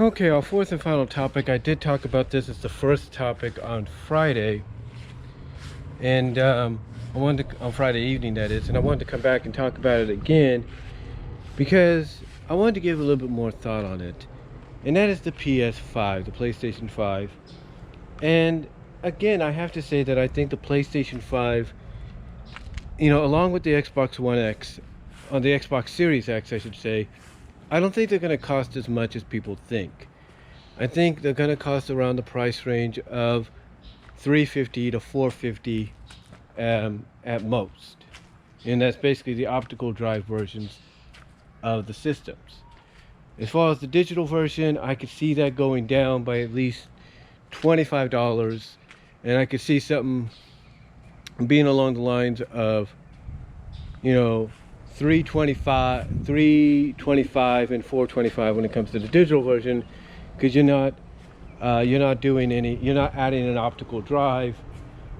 Okay, our fourth and final topic. I did talk about this as the first topic on Friday, and I wanted to, on Friday evening that is, and I wanted to come back and talk about it again because I wanted to give a little bit more thought on it, and that is the PS5, the PlayStation 5. And again, I have to say that I think the PlayStation 5, along with the Xbox One X, on the Xbox Series X, I should say, I don't think they're going to cost as much as people think. I think they're going to cost around the price range of $350 to $450 at most. And that's basically the optical drive versions of the systems. As far as the digital version, I could see that going down by at least $25. And I could see something being along the lines of, 325 and 425 when it comes to the digital version, because you're not adding an optical drive,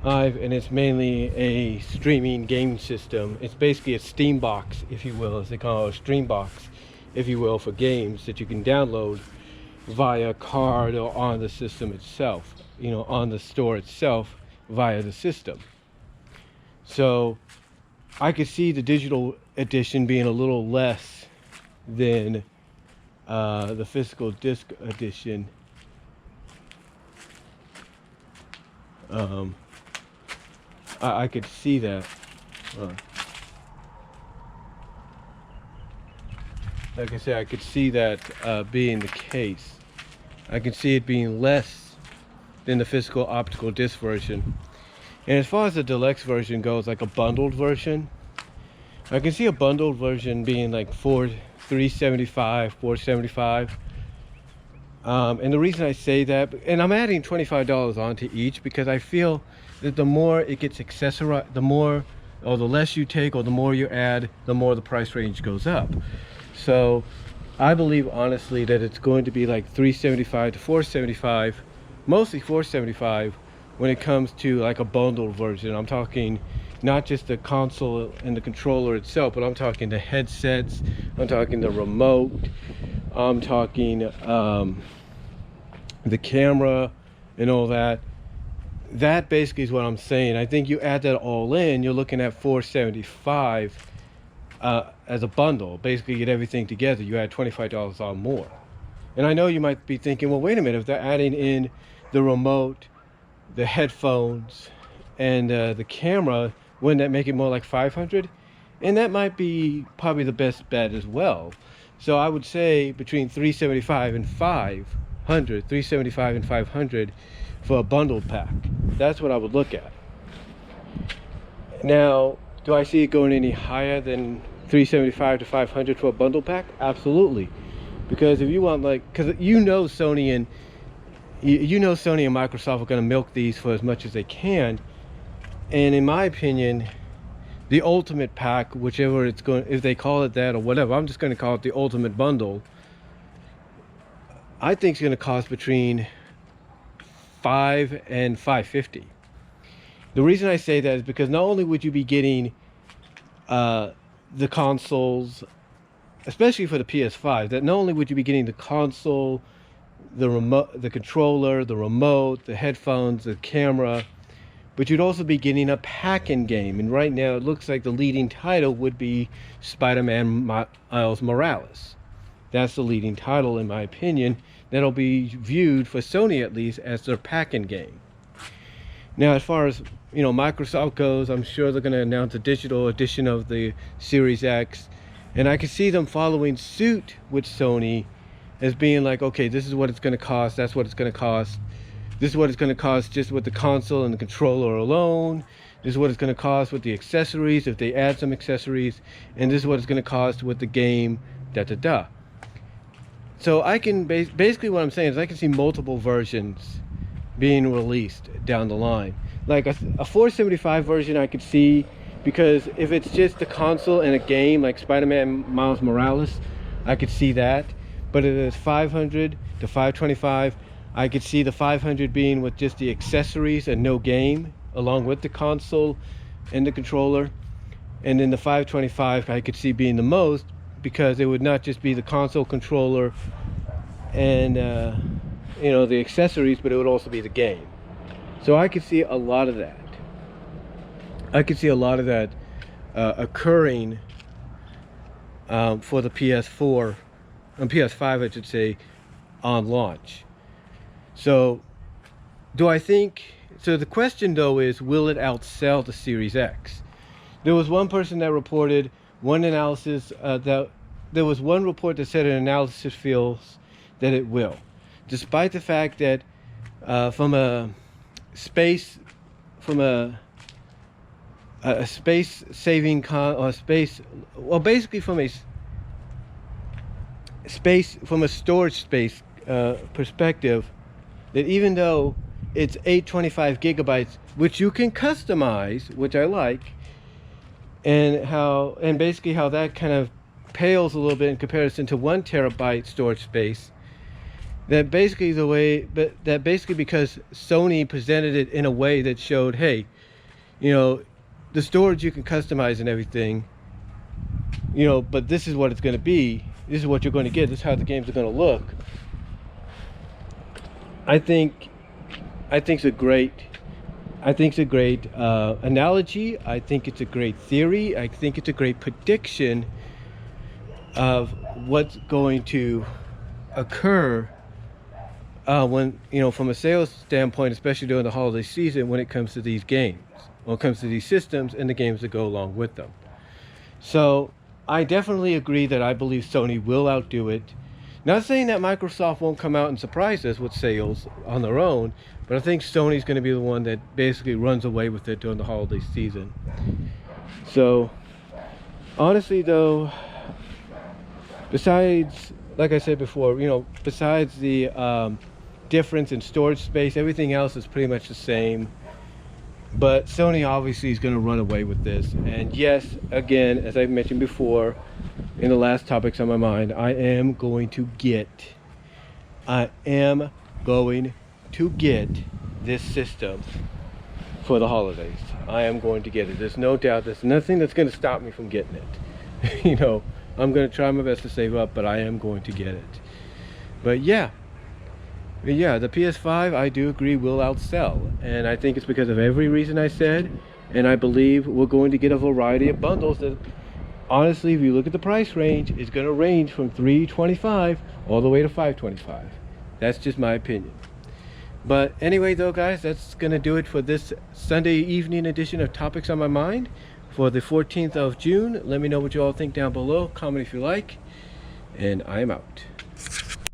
and it's mainly a streaming game system. It's basically a Steam box, if you will, as they call it, a stream box, if you will, for games that you can download via card or on the system itself, on the store itself via the system. So I could see the digital edition being a little less than the physical disc edition. I could see that. Like I said, I could see that being the case. I can see it being less than the physical optical disc version. And as far as the deluxe version goes, like a bundled version, I can see a bundled version being like $375, $475. And the reason I say that, and I'm adding $25 onto each, because I feel that the more it gets accessorized, the less you take or the more you add, the more the price range goes up. So I believe honestly that it's going to be like $375 to $475, mostly $475 when it comes to like a bundled version. I'm talking not just the console and the controller itself, but I'm talking the headsets, I'm talking the remote, I'm talking the camera and all that. That basically is what I'm saying. I think you add that all in, you're looking at $475 as a bundle. Basically, you get everything together, you add $25 on more. And I know you might be thinking, well, wait a minute, if they're adding in the remote, the headphones, and the camera, wouldn't that make it more like $500? And that might be probably the best bet as well. So I would say between $375 and $500 for a bundled pack. That's what I would look at. Now, do I see it going any higher than $375 to $500 for a bundle pack? Absolutely. Because if you want, because Sony and Microsoft are going to milk these for as much as they can. And in my opinion, the ultimate pack, whichever it's going, if they call it that or whatever, I'm just going to call it the ultimate bundle, I think it's going to cost between $500 and $550. The reason I say that is because not only would you be getting the consoles, especially for the PS5, that not only would you be getting the console, the remote, the controller, the remote, the headphones, the camera, but you'd also be getting a pack-in game. And right now it looks like the leading title would be Spider-Man Miles Morales. That's the leading title, in my opinion, that'll be viewed, for Sony at least, as their pack-in game. Now, as far as Microsoft goes, I'm sure they're going to announce a digital edition of the Series X, and I can see them following suit with Sony as being like, okay, this is what it's going to cost, that's what it's going to cost, this is what it's going to cost just with the console and the controller alone, this is what it's going to cost with the accessories, if they add some accessories, and this is what it's going to cost with the game, da-da-da. So I can, basically what I'm saying is I can see multiple versions being released down the line. Like a $475 version I could see, because if it's just the console and a game like Spider-Man Miles Morales, I could see that. But if it's $500 to $525, I could see the $500 being with just the accessories and no game, along with the console and the controller. And then the $525 I could see being the most, because it would not just be the console, controller, and you know, the accessories, but it would also be the game. So I could see a lot of that. I could see a lot of that occurring for the PS4 and PS5, I should say, on launch. So do I think, so the question though is, will it outsell the Series X? There was one person that reported one analysis that there was one report that said an analysis feels that it will, despite the fact that from a space saving basically from a storage space perspective, that even though it's 825 gigabytes, which you can customize, which I like, and basically how that kind of pales a little bit in comparison to 1 terabyte storage space, that basically because Sony presented it in a way that showed, hey, you know, the storage you can customize and everything, you know, but this is what it's going to be, this is what you're going to get, this is how the games are going to look. I think it's a great analogy. I think it's a great theory. I think it's a great prediction of what's going to occur when, you know, from a sales standpoint, especially during the holiday season, when it comes to these games, when it comes to these systems and the games that go along with them. So I definitely agree that I believe Sony will outdo it. Not saying that Microsoft won't come out and surprise us with sales on their own, but I think Sony's going to be the one that basically runs away with it during the holiday season. So honestly though, besides, like I said before, you know, besides the difference in storage space, everything else is pretty much the same. But Sony obviously is going to run away with this. And yes, again, as I've mentioned before in the last topics on my mind, I am going to get this system for the holidays. I am going to get it. There's no doubt. There's nothing that's going to stop me from getting it. You know, I'm going to try my best to save up, but I am going to get it. But yeah, the PS5, I do agree, will outsell, and I think it's because of every reason I said, and I believe we're going to get a variety of bundles that, honestly, if you look at the price range, it's going to range from $325 all the way to $525. That's just my opinion. But anyway though, guys, that's going to do it for this Sunday evening edition of Topics on My Mind for the 14th of June. Let me know what you all think down below. Comment if you like, and I'm out.